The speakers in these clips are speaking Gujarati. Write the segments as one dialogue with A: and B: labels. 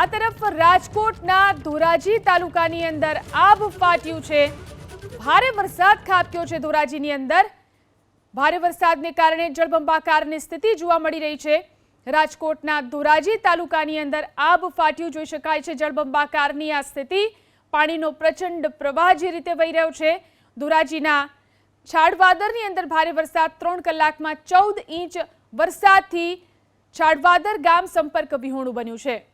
A: આ તરફ રાજકોટના ધોરાજી તાલુકાની અંદર આબ ફાટ્યું છે। ભારે વરસાદ ખાબક્યો છે ધોરાજીની અંદર। ભારે વરસાદને કારણે જળબંબાકારની સ્થિતિ જોવા મળી રહી છે। રાજકોટના ધોરાજી તાલુકાની અંદર આબ ફાટ્યું જોઈ શકાય છે। જળબંબાકારની આ સ્થિતિ, પાણીનો પ્રચંડ પ્રવાહ જે રીતે વહી રહ્યો છે। ધોરાજીના છાડવાદરની અંદર ભારે વરસાદ, 3 કલાકમાં 14 ઇંચ વરસાદથી છાડવાદર ગામ સંપર્ક વિહોણું બન્યું છે।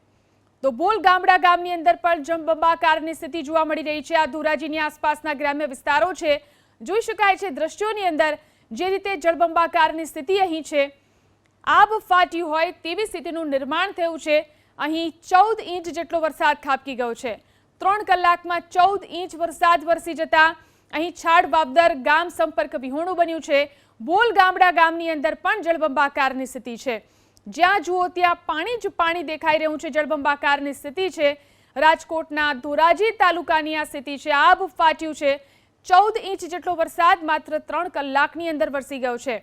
A: તો બોલ ગામડા ગામની અંદર પણ જળબંબાકારની સ્થિતિ જોવા મળી રહી છે। આ ધોરાજીની આસપાસના ગ્રામ્ય વિસ્તારો છે। જોઈ શકાય છે દ્રશ્યોની અંદર જે રીતે જળબંબાકારની સ્થિતિ અહીં છે। આબ ફાટ્યું હોય તેવી સ્થિતિનું નિર્માણ થયું છે। અહીં 14 ઇંચ જેટલો વરસાદ ખાબકી ગયો છે। 3 કલાકમાં 14 ઇંચ વરસાદ વરસી જતા અહીં છાડવાદર ગામ સંપર્ક વિહોણું બન્યું છે। બોલ ગામડા ગામની અંદર પણ જળબંબાકારની સ્થિતિ છે। જ્યાં જુઓ ત્યાં પાણી જ પાણી દેખાઈ રહ્યું છે। જળબંબાકારની સ્થિતિ છે। રાજકોટના ધોરાજી તાલુકાની આ સ્થિતિ છે। આબ ફાટ્યું છે। 14 ઇંચ જેટલો વરસાદ માત્ર 3 કલાકની અંદર વરસી ગયો છે।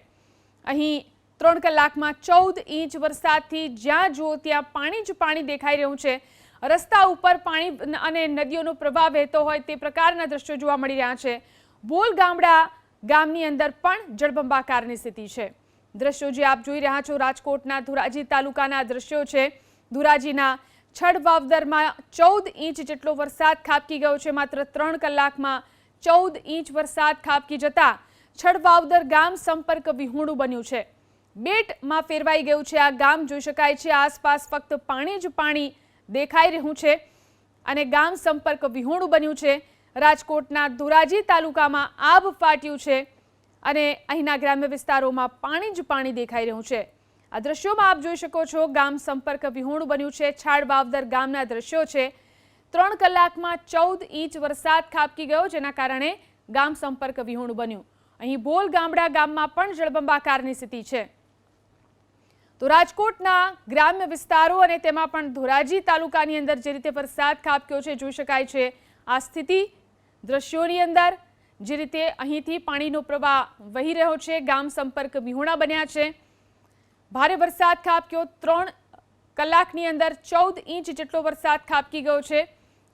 A: અહીં 3 કલાકમાં 14 ઇંચ વરસાદથી જ્યાં જુઓ ત્યાં પાણી જ પાણી દેખાઈ રહ્યું છે। રસ્તા ઉપર પાણી અને નદીઓનો પ્રવાહ વહેતો હોય તે પ્રકારના દ્રશ્યો જોવા મળી રહ્યા છે। બોલ ગામડા ગામની અંદર પણ જળબંબાકારની સ્થિતિ છે। દ્રશ્યો જે આપ જોઈ રહ્યા છો રાજકોટના ધોરાજી તાલુકાના દ્રશ્યો છે। ધોરાજીના છડવાવદરમાં 14 ઇંચ જેટલો વરસાદ ખાબકી ગયો છે। માત્ર 3 કલાકમાં 14 ઇંચ વરસાદ ખાબકી જતા છડવાવદર ગામ સંપર્ક વિહોણું બન્યું છે। બેટમાં ફેરવાઈ ગયું છે આ ગામ જોઈ શકાય છે। આસપાસ ફક્ત પાણી જ પાણી દેખાઈ રહ્યું છે અને ગામ સંપર્ક વિહોણું બન્યું છે। રાજકોટના ધોરાજી તાલુકામાં આબ ફાટ્યું છે અને અહીંના ગ્રામ્ય વિસ્તારોમાં પાણી જ પાણી દેખાઈ રહ્યું છે। આ દ્રશ્યોમાં આપ જોઈ શકો છો ગામ સંપર્ક વિહોણું બન્યું છે। છાડવાવદર ગામના દ્રશ્યો છે। 3 કલાકમાં 14 ઇંચ વરસાદ ખાબકી ગયો જેના કારણે ગામ સંપર્ક વિહોણું બન્યું। અહીં બોલ ગામડા ગામમાં પણ જળબંબાકારની સ્થિતિ છે। તો રાજકોટના ગ્રામ્ય વિસ્તારો અને તેમાં પણ ધોરાજી તાલુકાની અંદર જે રીતે વરસાદ ખાબક્યો છે જોઈ શકાય છે આ સ્થિતિ દ્રશ્યોની અંદર। જે રીતે અહીંથી પાણીનો પ્રવાહ વહી રહ્યો છે, ગામ સંપર્ક વિહોણા બન્યા છે। ભારે વરસાદ ખાબક્યો, 3 કલાકની અંદર 14 ઇંચ જેટલો વરસાદ ખાબકી ગયો છે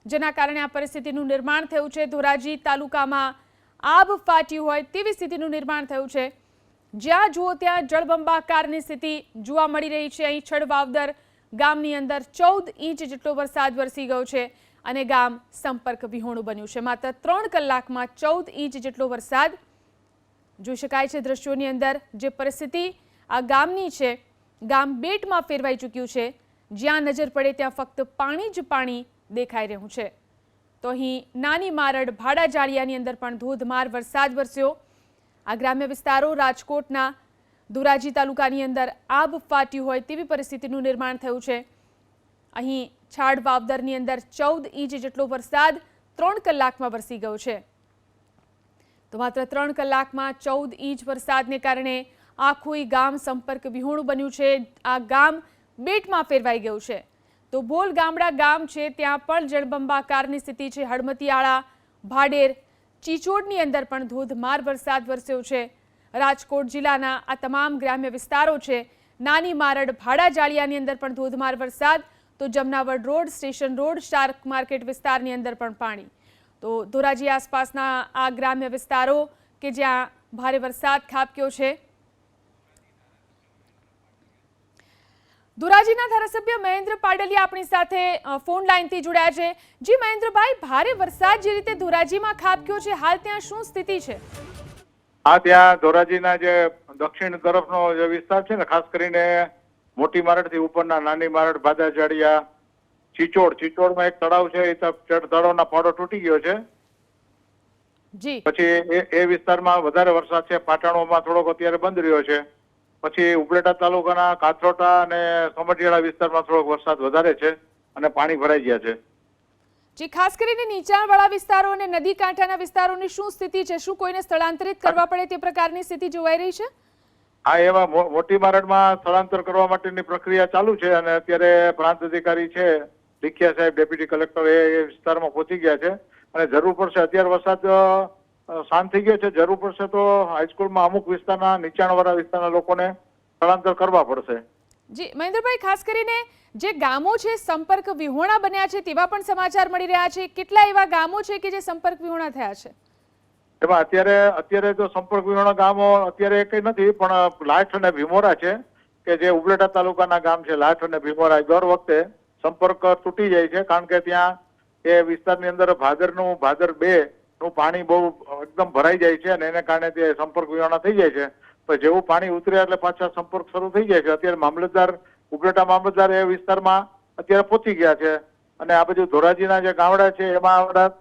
A: જેના કારણે આ પરિસ્થિતિનું નિર્માણ થયું છે। ધોરાજી તાલુકામાં આબ ફાટ્યું હોય તેવી સ્થિતિનું નિર્માણ થયું છે। જ્યાં જુઓ ત્યાં જળબંબાકારની સ્થિતિ જોવા મળી રહી છે। અહીં છડવાવદર ગામની અંદર 14 ઇંચ જેટલો વરસાદ વરસી ગયો છે અને ગામ સંપર્ક વિહોણું બન્યું છે। માત્ર 3 કલાકમાં 14 ઇંચ જેટલો વરસાદ જોઈ શકાય છે દ્રશ્યોની અંદર। જે પરિસ્થિતિ આ ગામની છે, ગામ બેટમાં ફેરવાઈ ચૂક્યું છે। જ્યાં નજર પડે ત્યાં ફક્ત પાણી જ પાણી દેખાઈ રહ્યું છે। તો અહીં નાની મારડ, ભાડા જાળિયાની અંદર પણ ધોધમાર વરસાદ વરસ્યો। આ ગ્રામ્ય વિસ્તારો રાજકોટના ધોરાજી તાલુકાની અંદર આબ ફાટ્યું હોય તેવી પરિસ્થિતિનું નિર્માણ થયું છે। અહીં છાડવાવદરની અંદર 14 ઇંચ જેટલો વરસાદ 3 કલાકમાં વરસી ગયો છે। તો માત્ર 3 કલાકમાં 14 ઇંચ વરસાદને કારણે આખું ગામ સંપર્ક વિહોણું બન્યું છે। આ ગામ બેટમાં ફેરવાઈ ગયું છે। તો બોલ ગામડા ગામ છે ત્યાં પણ જળબંબાકારની સ્થિતિ છે। હળમતિયાળા, ભાડેર, ચીચોડની અંદર પણ ધોધમાર વરસાદ વરસ્યો છે। રાજકોટ જિલ્લાના આ તમામ ગ્રામ્ય વિસ્તારો છે। નાની મારડ, ભાડા જાળિયાની અંદર પણ ધોધમાર વરસાદ। તો Jamnavad road, station road, shark market વિસ્તારની અંદર પણ પાણી। તો ધોરાજી આસપાસના આ ગ્રામ્ય વિસ્તારો કે જ્યાં ભારે વરસાદ ખાબક્યો છે। ધોરાજીના ધારાસભ્ય મહેન્દ્ર પાડલિયા આપણી સાથે ફોન લાઈનથી જોડાયા છે। જી મહેન્દ્રભાઈ, ભારે વરસાદ જે રીતે ધોરાજીમાં ખાબક્યો છે, હાલ ત્યાં શું સ્થિતિ છે?
B: ત્યાં ધોરાજીના જે દક્ષિણ તરફનો જે વિસ્તાર છે ને, ખાસ કરીને મોટી મારડ થી ઉપરના નાની મારડ, ભાદા જાડિયા, ચીચોડમાં એક તળાવ છે, એ તળાવના પાડો તૂટી ગયો છે।
A: જી,
B: પછી એ વિસ્તારમાં વધારે વરસાદ છે। પાટણોમાં થોડોક અત્યારે બંધ રહ્યો છે। પછી ઉપલેટા તાલુકાના કાથરોટા અને સમઢિયાળા વિસ્તારમાં થોડોક વરસાદ વધારે છે અને પાણી ભરાઈ ગયા છે।
A: જી, ખાસ કરીને નીચાણવાળા વિસ્તારો અને નદી કાંઠાના વિસ્તારોની શું સ્થિતિ છે? શું કોઈને સ્થળાંતરિત કરવા પડે તે પ્રકારની સ્થિતિ જોવાઈ રહી છે?
B: હા, એમાં મોટી મારડમાં સ્થળાંતર કરવા માટેની પ્રક્રિયા ચાલુ છે અને અત્યારે પ્રાંત અધિકારી છે ડીખિયા સાહેબ, ડેપ્યુટી કલેક્ટર એ વિસ્તારમાં પહોંચી ગયા છે અને જરૂર પડશે, અત્યારે વરસાદ શાંત થઈ ગયો છે, જરૂર પડશે તો હાઈસ્કૂલમાં અમુક વિસ્તારના નીચાણવાળા વિસ્તારના લોકોને સ્થળાંતર કરવા પડશે।
A: જી મહેન્દ્રભાઈ, ખાસ કરીને જે ગામો છે સંપર્ક વિહોણા બન્યા છે તેવા પણ સમાચાર મળી રહ્યા છે. કેટલા એવા ગામો છે કે જે સંપર્ક વિહોણા થયા છે?
B: એમાં અત્યારે તો સંપર્ક વિહોણા ગામો અત્યારે કઈ નથી, પણ લાઠ અને ભીમોરા છે કે જે ઉપલેટા તાલુકાના ગામ છે. લાઠ અને ભીમોરા દર વખતે સંપર્ક તૂટી જાય છે, કારણ કે ત્યાં એ વિસ્તારની અંદર ભાદર 2 નું પાણી બહુ એકદમ ભરાઈ જાય છે અને એને કારણે તે સંપર્ક વિહોણા થઈ જાય છે. પણ જેવું પાણી ઉતરે એટલે પાછા સંપર્ક શરૂ થઈ જાય છે. અત્યારે ઉપલેટા મામલતદાર એ વિસ્તારમાં અત્યારે પહોંચી ગયા છે અને આ બાજુ ધોરાજીના જે ગામડા છે એમાં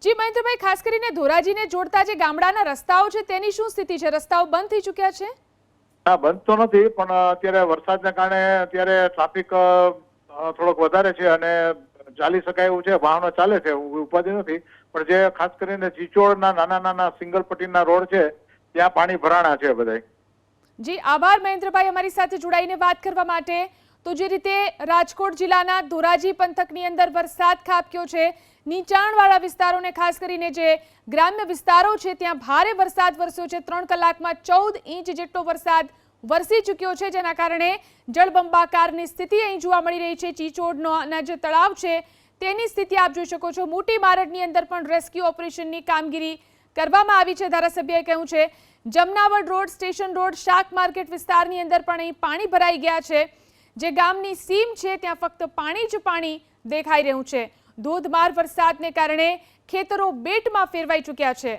A: જી મહેન્દ્રભાઈ, ખાસ કરીને ધોરાજીને જોડતા જે ગામડાના રસ્તાઓ છે તેની શું સ્થિતિ છે? રસ્તાઓ બંધ થઈ ચૂક્યા છે?
B: હા, બંધ તો નથી, પણ અત્યારે વરસાદના કારણે અત્યારે ટ્રાફિક થોડોક વધારે છે અને ચાલી શકાય એવું છે, વાહનો ચાલે છે, ઉપાધિ નથી. પણ જે ખાસ કરીને ચીચોડના નાના સિંગલ પટ્ટીના રોડ છે ત્યાં પાણી ભરાણા છે બધાય.
A: જી આભાર મહેન્દ્રભાઈ અમારી સાથે જોડાઈને વાત કરવા માટે. તો જે રીતે રાજકોટ જિલ્લાના ધોરાજી પંથકની અંદર વરસાદ ખાબક્યો છે, નીચાણવાળા વિસ્તારોને ખાસ કરીને જે ગ્રામ્ય વિસ્તારો છે ત્યાં ભારે વરસાદ વરસ્યો છે. 3 કલાકમાં 14 ઇંચ જેટલો વરસાદ વરસી ચૂક્યો છે, જેના કારણે જળબંબાકારની સ્થિતિ અહીં જોવા મળી રહી છે. ચીચોડના જે તળાવ છે તેની સ્થિતિ આપ જોઈ શકો છો. મોટી મારડની અંદર પણ રેસ્ક્યુ ઓપરેશનની કામગીરી કરવામાં આવી છે. ધારાસભ્યએ કહ્યું છે જમનાવડ રોડ, સ્ટેશન રોડ, શાક માર્કેટ વિસ્તારની અંદર પણ અહીં પાણી ભરાઈ ગયા છે. જે ગામની સીમ છે ત્યાં ફક્ત પાણી જ પાણી દેખાઈ રહ્યું છે. ધોધમાર વરસાદને કારણે ખેતરો બેટમાં ફેરવાઈ ચૂક્યા છે.